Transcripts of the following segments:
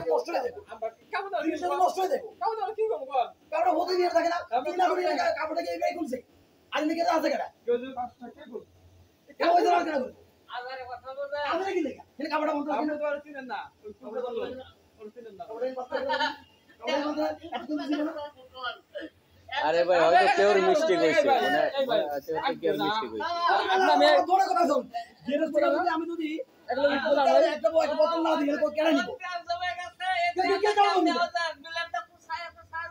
নষ্ট হয়ে যাবে কাপড় নষ্ট হয়ে যাবে কাপড় কি করব বল কাপড় হতে নিয়ে থাকে না কি না করে কাপড়টাকে এইভাবে খুলছে আর এদিকে আছে কেডা কেউ যদি 5 টাকা বল কেন ওই ধরনের কেন আজারে কথা বলবে আমাদের কি লেখা এখানে কাপড়টা বন্ধ আপনি রাখেন তো আর চিনেন না ওই কুকুর বল ওর চিনেন না কাপড়ের পাত্র কাপড়ের মধ্যে এত কিছু ছিল না আরে ভাই হয়তো কেউ মিস্টেক হইছে মানে কেউ মিস্টেক হইছে আপনার মেয়ে বড় কথা শুন যেটা থেকে যদি আমি যদি একটা বোতল না দিই কেন নিব জমে গেছে এদিকে বিলেটটা কুছায়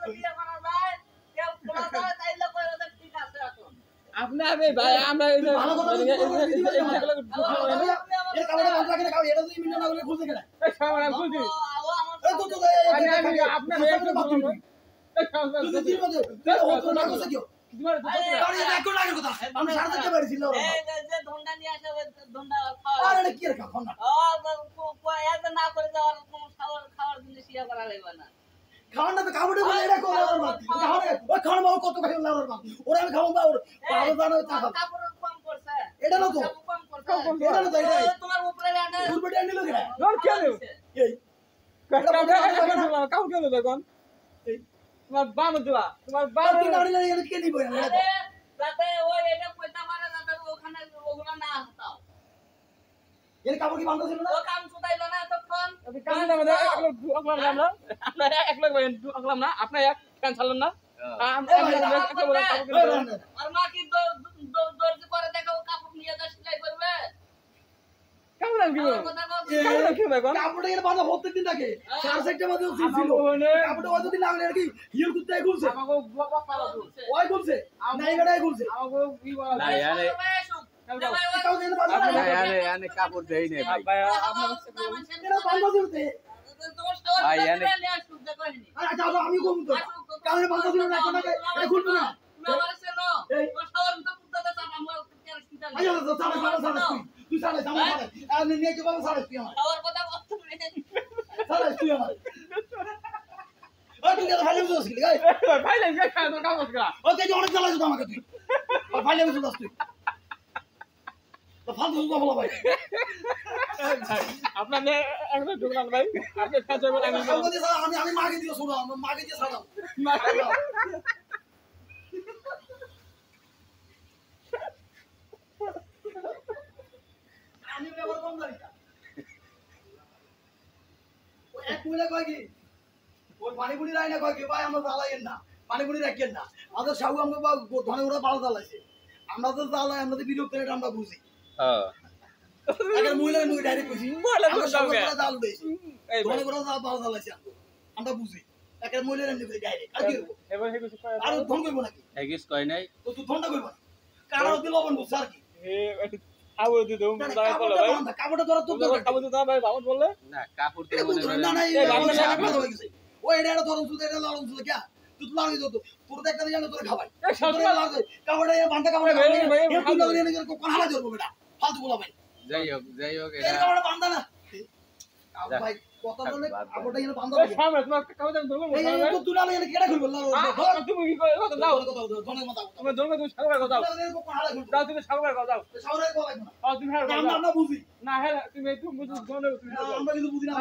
দিয়ে করা যায় কেউ খোলা যায় তাইলে কইরা দেখ ঠিক আছে এখন আপনি আবে ভাই আমরা এই যে ভালো কথা এই কাপড়টা বন্ধ রাখেন খাও এটা যদি মিনিট না হলে খুলতে কেন এই সামনে আমি খুলছি এই তো আমি আপনার মেয়ে একটু বলুন এই সামনে তুই দিন মধ্যে হতো না কইছে কি তোমার আরে এটা কোন লাগে কথা আমি সারা থেকে বাড়ি ছিল এই যে ধন্ডা নিয়ে আসে ওই ধন্ডা খাওয়া আরে কি রে খাও না এত না করে যাওয়ার কোনো খাওয়ার জিনিস ইয়া করা লাগবে না খাওয়ার না তো কাপড়ে বলে এটা কোন লাউর মাছ খাওয়ার ওই খাওয়ার মাও কত খাই লাউর মাছ ওরে আমি খাওয়া ওর ভালো জানো তা কাপড় কম করছে এটা না তো কম করছে এটা না তো এটা তোমার উপরে আনে উর্বটে আনিলো কেন ধর কেন এই কাউ কেন দেখুন তোমার বানু দিবা তোমার বানু বাকি গাড়ি লাগে এটা কে নিব না যাতে ওই এটা কইতা পারে যাতে ওখানে ওগুলা না হতাও এর কাপড় কি বান্ধা ছিল না ও কাম ছুটাইলো না তখন আপনি কাম না মানে এক লোক অকলাম না আমরা এক লোক ভাই অকলাম না আপনি এক ফ্যান চালান না আর মা কি দর্জি করে দেখো কাপড় নিয়ে যা সেলাই করবে কেমন কি কথা কও কেমন কি দেখুন কাপড়টা এর বাঁধা প্রত্যেক দিন থাকে সাড়ে চারটে বাজে ছিল কাপড়টা বাজে দিন লাগলে আর কি হিল কুত্তে খুলছে আমাকে বাবা পালা বলছে ওই খুলছে নাই গাড়াই খুলছে আমাকে কি বলা না আরে কাউ যেন বাঁধা আপনি আরে কাপড় দেই নাই ভাই ভাই আপনার এটা বাঁধা ছিল ভাই, এনে- আরে যাও আমি কম তো কারণে বাঁধা ছিল না কোনটা এটা খুলবে না আইও তো সাড়ে তুই সাড়ে সাড়ে আর নিয়ে কি বল সাড়ে তুই আমার সাড়ে তুই আমার তুই তো ভালো বুঝছিস কি গাই ভাই লাগে খাওয়া তো কাম করা ও তুই অনেক জ্বালা দিত আমাকে তুই ভালো বুঝছিস তুই তো ফালতু কথা বলা ভাই আপনার একদম ঢুকলাম ভাই আপনি কাজ করবেন আমি মাকে দিয়ে শোনো মাকে দিয়ে ছাড়াও আমি ব্যবহার কম জানি না ওই এক মহিলা কয় কি ওই পানিপুরি রায় না কয় কি ভাই আমরা জ্বালাইয়েন না পানিপুরি রাখেন না আমাদের সাহু আমরা ধনে ওরা বাল জ্বালাইছে আমরা তো জ্বালাই আমরা তো বিরক্ত এটা আমরা বুঝি হ্যাঁ আগের মহিলা মুই ডাইরেক্ট বুঝি আমরা সব করে জাল দেইছি এই ধনে ওরা বাল জ্বালাইছে আমরা বুঝি আগের মহিলা এমনি ডাইরেক্ট আর কি করব এবার হেগে আর ধন কইব নাকি এগিস কই নাই তো তুই ধনটা কইব না কারণ তুই লবণ বুঝছ আর কি আবার দি দম দাঁড়া করলে ভাই কাপড়টা ধরা তোর দরকার কাবু তো ভাই বাবু বললে না কাপড় তো মনে হয় না না না এই বাবু না ওই এটা ধরন সুদে এটা লড়ন সুদে কি তুই তো লাগি তো তোর দেখতে জানো তোর খাবাই এই সবটা কাপড়টা এ বাঁধা কাপড় ভাই, ভাই, এ তুই লাগি না কোন হালা ধরবো বেটা ফালতু বলা ভাই যাই হোক এই এটা কাপড়টা বাঁধা না ভাই কথা বলে কাপড়টা এনে বাঁধা এই সামনে তোমার কাবু দাম ধরবো এই তো তুই লাগি না কেডা খুলবে তুমি কি করে দাও ধনের মাথা তুমি ধরবে তুমি সাগর কথা দাও কোন হালা খুলবে দাও তুমি সাগর কথা দাও সাউরাই কো লাগবে না তুমি হ্যাঁ আমরা বুঝি না হ্যাঁ তুমি বুঝো ধরে তুমি আমরা কিন্তু বুঝি না